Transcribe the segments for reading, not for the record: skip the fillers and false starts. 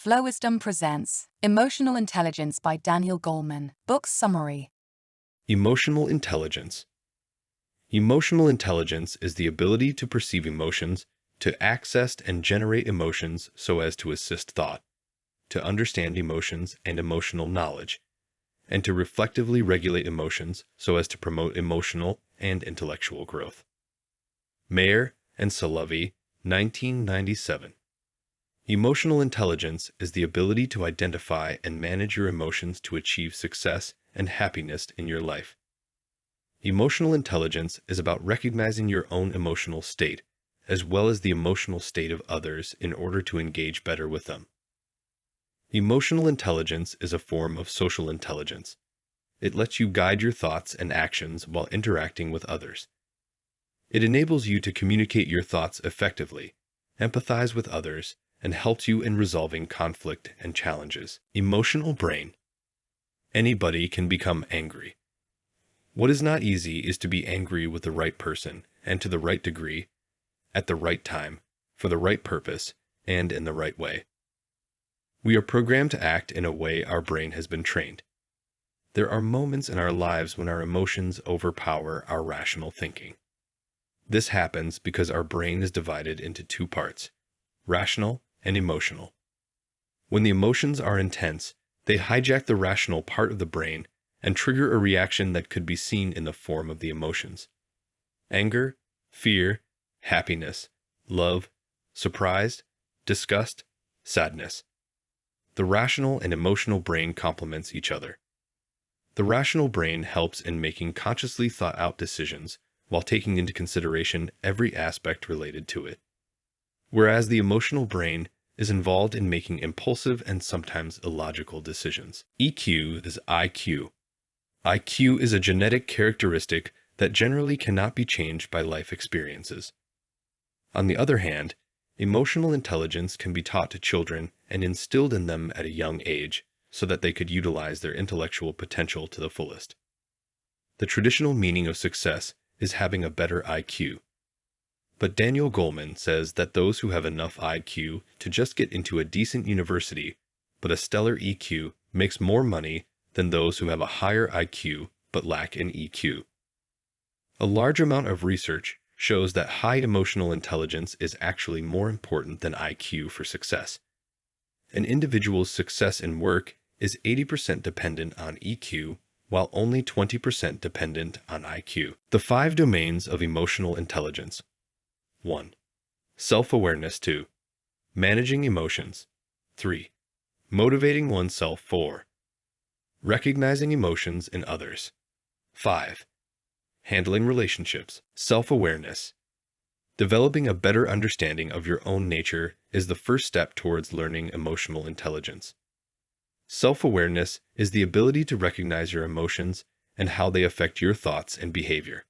Flowisdom presents Emotional Intelligence by Daniel Goleman. Book summary. Emotional intelligence. Emotional intelligence is the ability to perceive emotions, to access and generate emotions so as to assist thought, to understand emotions and emotional knowledge, and to reflectively regulate emotions so as to promote emotional and intellectual growth. Mayer and Salovey, 1997. Emotional intelligence is the ability to identify and manage your emotions to achieve success and happiness in your life. Emotional intelligence is about recognizing your own emotional state, as well as the emotional state of others in order to engage better with them. Emotional intelligence is a form of social intelligence. It lets you guide your thoughts and actions while interacting with others. It enables you to communicate your thoughts effectively, empathize with others, and helps you in resolving conflict and challenges. Emotional brain. Anybody can become angry. What is not easy is to be angry with the right person and to the right degree, at the right time, for the right purpose, and in the right way. We are programmed to act in a way our brain has been trained. There are moments in our lives when our emotions overpower our rational thinking. This happens because our brain is divided into two parts, rational and emotional. When the emotions are intense, they hijack the rational part of the brain and trigger a reaction that could be seen in the form of the emotions: anger, fear, happiness, love, surprise, disgust, sadness. The rational and emotional brain complements each other. The rational brain helps in making consciously thought-out decisions while taking into consideration every aspect related to it, whereas the emotional brain is involved in making impulsive and sometimes illogical decisions. EQ is IQ. IQ is a genetic characteristic that generally cannot be changed by life experiences. On the other hand, emotional intelligence can be taught to children and instilled in them at a young age so that they could utilize their intellectual potential to the fullest. The traditional meaning of success is having a better IQ. But Daniel Goleman says that those who have enough IQ to just get into a decent university, but a stellar EQ, makes more money than those who have a higher IQ but lack an EQ. A large amount of research shows that high emotional intelligence is actually more important than IQ for success. An individual's success in work is 80% dependent on EQ, while only 20% dependent on IQ. The 5 domains of emotional intelligence. 1. Self-awareness. 2. Managing emotions. 3. Motivating oneself. 4. Recognizing emotions in others. 5. Handling relationships. Self-awareness. Developing a better understanding of your own nature is the first step towards learning emotional intelligence. Self-awareness is the ability to recognize your emotions and how they affect your thoughts and behavior.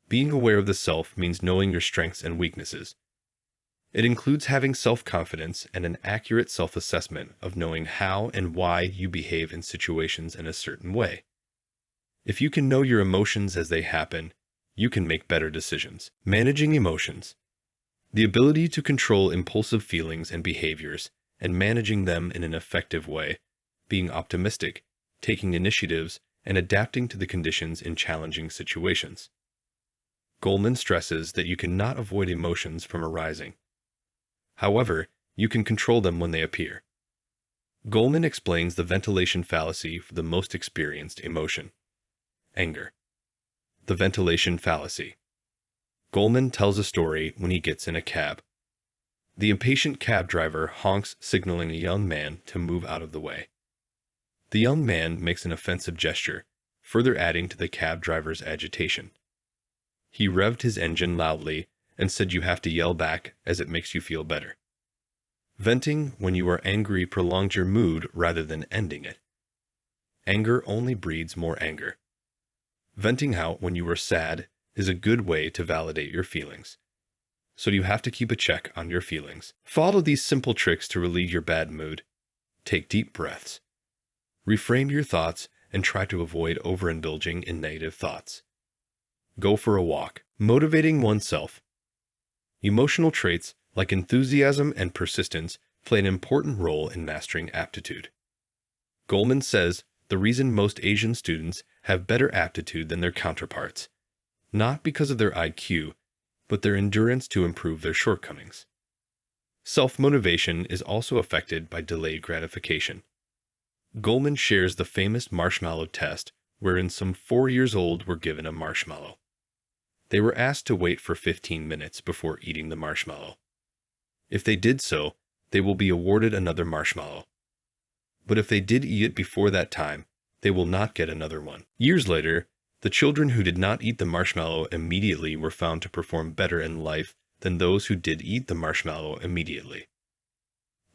Being aware of the self means knowing your strengths and weaknesses. It includes having self-confidence and an accurate self-assessment of knowing how and why you behave in situations in a certain way. If you can know your emotions as they happen, you can make better decisions. Managing emotions. The ability to control impulsive feelings and behaviors and managing them in an effective way, being optimistic, taking initiatives, and adapting to the conditions in challenging situations. Goleman stresses that you cannot avoid emotions from arising. However, you can control them when they appear. Goleman explains the ventilation fallacy for the most experienced emotion: anger. The ventilation fallacy. Goleman tells a story when he gets in a cab. The impatient cab driver honks, signaling a young man to move out of the way. The young man makes an offensive gesture, further adding to the cab driver's agitation. He revved his engine loudly and said you have to yell back as it makes you feel better. Venting when you are angry prolongs your mood rather than ending it. Anger only breeds more anger. Venting out when you are sad is a good way to validate your feelings. So you have to keep a check on your feelings. Follow these simple tricks to relieve your bad mood. Take deep breaths. Reframe your thoughts and try to avoid overindulging in negative thoughts. Go for a walk. Motivating oneself. Emotional traits like enthusiasm and persistence play an important role in mastering aptitude. Goleman says the reason most Asian students have better aptitude than their counterparts, not because of their IQ, but their endurance to improve their shortcomings. Self-motivation is also affected by delayed gratification. Goleman shares the famous Marshmallow Test, wherein some 4 years old were given a marshmallow. They were asked to wait for 15 minutes before eating the marshmallow. If they did so, they will be awarded another marshmallow. But if they did eat it before that time, they will not get another one. Years later, the children who did not eat the marshmallow immediately were found to perform better in life than those who did eat the marshmallow immediately.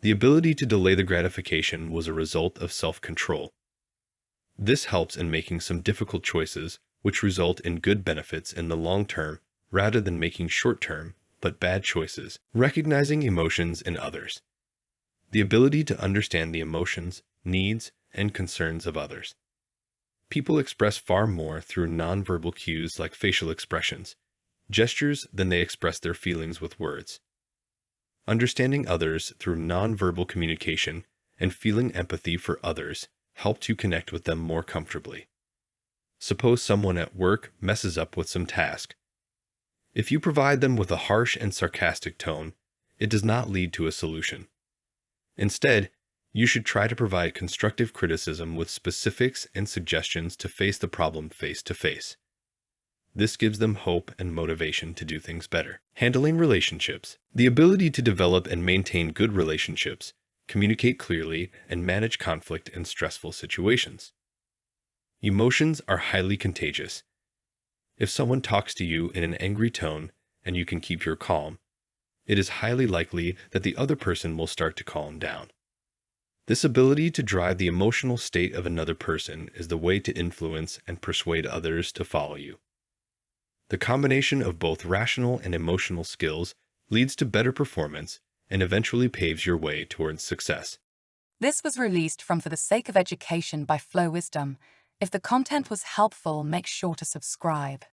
The ability to delay the gratification was a result of self-control. This helps in making some difficult choices, which result in good benefits in the long term rather than making short-term but bad choices. Recognizing emotions in others. The ability to understand the emotions, needs, and concerns of others. People express far more through nonverbal cues like facial expressions, gestures than they express their feelings with words. Understanding others through nonverbal communication and feeling empathy for others helps you connect with them more comfortably. Suppose someone at work messes up with some task. If you provide them with a harsh and sarcastic tone, it does not lead to a solution. Instead, you should try to provide constructive criticism with specifics and suggestions to face the problem face to face. This gives them hope and motivation to do things better. Handling relationships. The ability to develop and maintain good relationships, communicate clearly, and manage conflict in stressful situations. Emotions are highly contagious. If someone talks to you in an angry tone and you can keep your calm, it is highly likely that the other person will start to calm down. This ability to drive the emotional state of another person is the way to influence and persuade others to follow you. The combination of both rational and emotional skills leads to better performance and eventually paves your way towards success. This was released from For the Sake of Education by Flow Wisdom. If the content was helpful, make sure to subscribe.